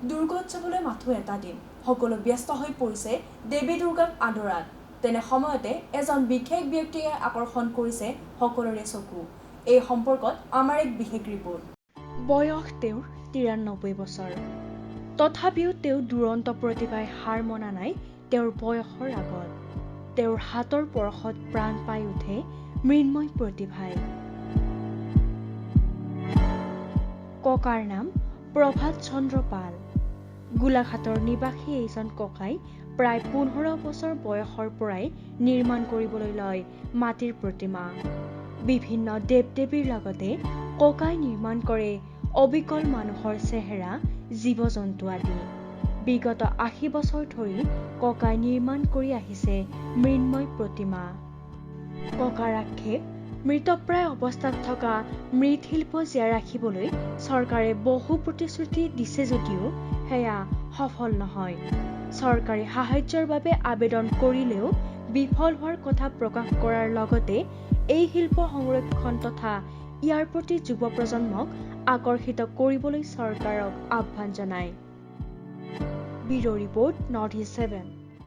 দুৰ্গোৎসৱলৈ মাথো এটা দিন সকলো ব্যস্ত হৈ পৰিছে দেৱী দুৰ্গাক আদৰাত। তেনে সময়তে এজন বিশেষ ব্যক্তিয়ে আকৰ্ষণ কৰিছে সকলোৰে চকু। এই সম্পৰ্কত আমাৰ এক বিশেষ ৰিপৰ্ট। বয়স তেওঁৰ ৯৩ বছৰ। তথাপিও তেওঁ দুৰন্ত প্ৰতিভাই হাৰ মনা নাই তেওঁৰ বয়সৰ আগত। তেওঁৰ হাতৰ পৰশত প্ৰাণ পাই উঠে মৃন্ময় প্ৰতিভাই। ককাৰ নাম প্ৰভাত চন্দ্ৰ পাল। গোলাঘাটৰ নিবাসী এইজন ককাই প্ৰায় ১৫ বছৰ বয়সৰ পৰাই নিৰ্মাণ কৰিবলৈ লয় মাটিৰ প্ৰতিমা। বিভিন্ন দেৱ দেৱীৰ লগতে ককাই নিৰ্মাণ কৰে অবিকল মানুহৰ চেহেৰা, জীৱ-জন্তু আদি। বিগত ৮০ বছৰ ধৰি ককাই নিৰ্মাণ কৰি আহিছে মৃন্ময় প্ৰতিমা। ককাৰ আক্ষেপ, মৃতপ্ৰায় অৱস্থাত থকা মৃৎশিল্প জীয়াই ৰাখিবলৈ চৰকাৰে বহু প্ৰতিশ্ৰুতি দিছে যদিও সেয়া সফল নহয়। চৰকাৰী সাহায্যৰ বাবে আবেদন কৰিলেও বিফল হোৱাৰ কথা প্ৰকাশ কৰাৰ লগতে এই শিল্প সংৰক্ষণ তথা ইয়াৰ প্ৰতি যুৱ প্ৰজন্মক আকৰ্ষিত কৰিবলৈ চৰকাৰক আহ্বান জনায়। Bureau' report, north east 7।